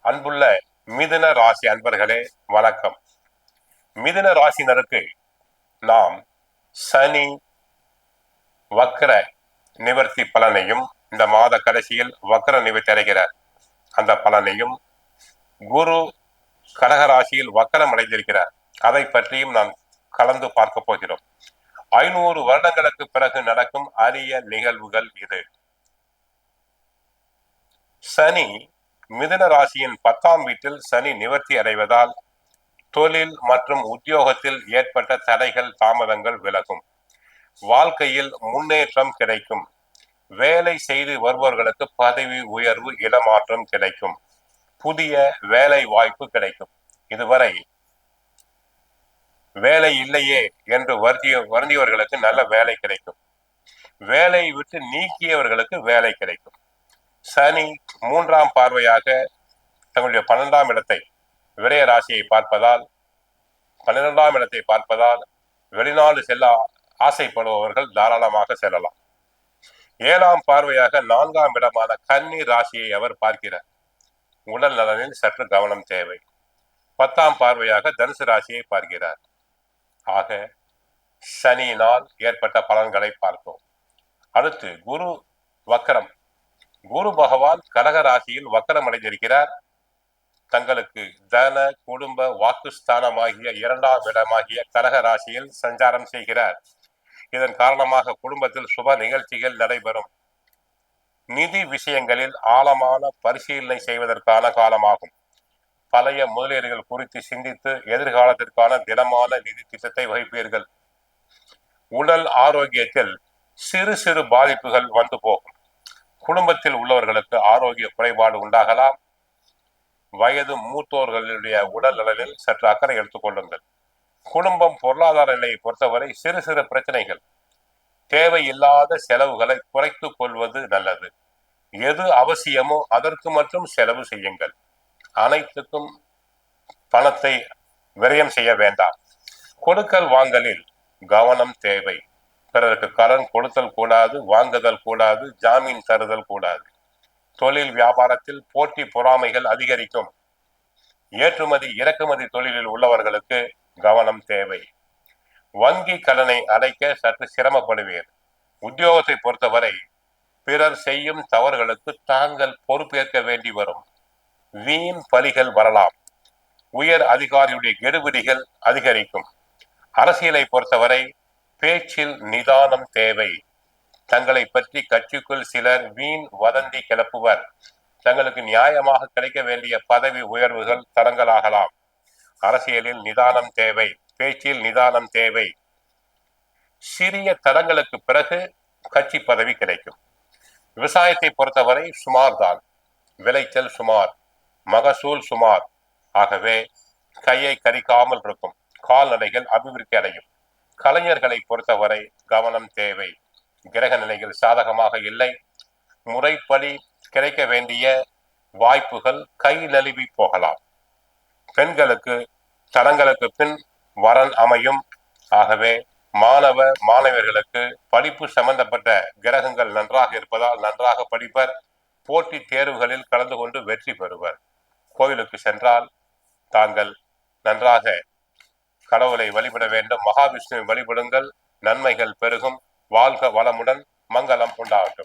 அன்புள்ள மிதுன ராசி அன்பர்களே, வணக்கம். மிதுன ராசினருக்கு நாம் சனி வக்ர நிவர்த்தி பலனையும், இந்த மாத கடைசியில் வக்ர நிவர்த்தி அடைகிற அந்த பலனையும், குரு கடகராசியில் வக்கரம் அடைந்திருக்கிறார், அதை பற்றியும் நாம் கலந்து பார்க்க போகிறோம். 500 வருடங்களுக்கு பிறகு நடக்கும் அரிய நிகழ்வுகள் இது. சனி மிதுன ராசியின் 10ஆம் வீட்டில் சனி நிவர்த்தி அடைவதால் தொழில் மற்றும் உத்தியோகத்தில் ஏற்பட்ட தடைகள் தாமதங்கள் விலகும். வாழ்க்கையில் முன்னேற்றம் கிடைக்கும். வேலை செய்து வருபவர்களுக்கு பதவி உயர்வு, இடமாற்றம் கிடைக்கும். புதிய வேலை வாய்ப்பு கிடைக்கும். இதுவரை வேலை இல்லையே என்று வருந்தியவர்களுக்கு நல்ல வேலை கிடைக்கும். வேலையை விட்டு நீக்கியவர்களுக்கு வேலை கிடைக்கும். சனி 3ஆம் பார்வையாக தங்களுடைய 12ஆம் இடத்தை, விரய ராசியை பார்ப்பதால், 12ஆம் இடத்தை பார்ப்பதால் வெளிநாடு செல்ல ஆசைப்படுபவர்கள் தாராளமாக செல்லலாம். 7ஆம் பார்வையாக 4ஆம் இடமான கன்னி ராசியை அவர் பார்க்கிறார். உடல் நலனில் சற்று கவனம் தேவை. 10ஆம் பார்வையாக தனுசு ராசியை பார்க்கிறார். ஆக சனியினால் ஏற்பட்ட பலன்களை பார்ப்போம். அடுத்து குரு வக்கரம். குரு பகவான் கடக ராசியில் வக்கரம் அடைந்திருக்கிறார். தங்களுக்கு தன குடும்ப வாக்குஸ்தானமாகிய 2ஆம் இடமாகிய கடக ராசியில் சஞ்சாரம் செய்கிறார். இதன் காரணமாக குடும்பத்தில் சுப நிகழ்ச்சிகள் நடைபெறும். நிதி விஷயங்களில் ஆழமான பரிசீலனை செய்வதற்கான காலமாகும். பழைய முதலீடுகள் குறித்து சிந்தித்து எதிர்காலத்திற்கான திடமான நிதி திட்டத்தை வகிப்பீர்கள். உடல் ஆரோக்கியத்தில் சிறு சிறு பாதிப்புகள் வந்து போகும். குடும்பத்தில் உள்ளவர்களுக்கு ஆரோக்கிய குறைபாடு உண்டாகலாம். வயது மூத்தோர்களுடைய உடல் நலனில் சற்று அக்கறை எடுத்துக் கொள்ளுங்கள். குடும்பம் பொருளாதார நிலையை பொறுத்தவரை சிறு சிறு பிரச்சனைகள். தேவையில்லாத செலவுகளை குறைத்துக் கொள்வது நல்லது. எது அவசியமோ அதற்கு மட்டும் செலவு செய்யுங்கள். அனைத்துக்கும் பணத்தை விரயம் செய்ய வேண்டாம். கொடுக்கல் வாங்கலில் கவனம் தேவை. பிறருக்கு கடன் கொடுத்தல் கூடாது, வாங்குதல் கூடாது, ஜாமீன் தருதல் கூடாது. தொழில் வியாபாரத்தில் போட்டி பொறாமைகள் அதிகரிக்கும். ஏற்றுமதி இறக்குமதி தொழிலில் உள்ளவர்களுக்கு கவனம் தேவை. வங்கி கடனை அடைக்க சற்று சிரமப்படுவீர். உத்தியோகத்தை பொறுத்தவரை பிறர் செய்யும் தவறுகளுக்கு தாங்கள் பொறுப்பேற்க வேண்டி வரும். வீண் பலிகள் வரலாம். உயர் அதிகாரியுடைய கெடுபிடிகள் அதிகரிக்கும். அரசியலை பொறுத்தவரை பேச்சில் நிதானம் தேவை. தங்களை பற்றி கட்சிக்குள் சிலர் வீண் வதந்தி கிளப்புவர். தங்களுக்கு நியாயமாக கிடைக்க வேண்டிய பதவி உயர்வுகள் தடங்கலாகலாம். அரசியலில் நிதானம் தேவை. பேச்சில் நிதானம் தேவை. சிறிய தடங்களுக்கு பிறகு கட்சி பதவி கிடைக்கும். விவசாயத்தை பொறுத்தவரை சுமார் தான். விளைச்சல் சுமார், மகசூல் சுமார். ஆகவே கையை கரிக்காமல் இருக்கும். கால்நடைகள் அபிவிருத்தி அடையும். கலைஞர்களை பொறுத்தவரை கவனம் தேவை. கிரக நிலைகள் சாதகமாக இல்லை. முறைப்படி கிடைக்க வேண்டிய வாய்ப்புகள் கை நழுவி போகலாம். பெண்களுக்கு தடங்களுக்கு பின் வரன் அமையும். ஆகவே மாணவ மாணவர்களுக்கு படிப்பு சம்பந்தப்பட்ட கிரகங்கள் நன்றாக இருப்பதால் நன்றாக படிப்பர். போட்டி தேர்வுகளில் கலந்து கொண்டு வெற்றி பெறுவர். கோயிலுக்கு சென்றால் தாங்கள் நன்றாக கடவுளை வழிபட வேண்டும். மகாவிஷ்ணுவை வழிபடுங்கள். நன்மைகள் பெருகும். வாழ்க வளமுடன். மங்களம் உண்டாகட்டும்.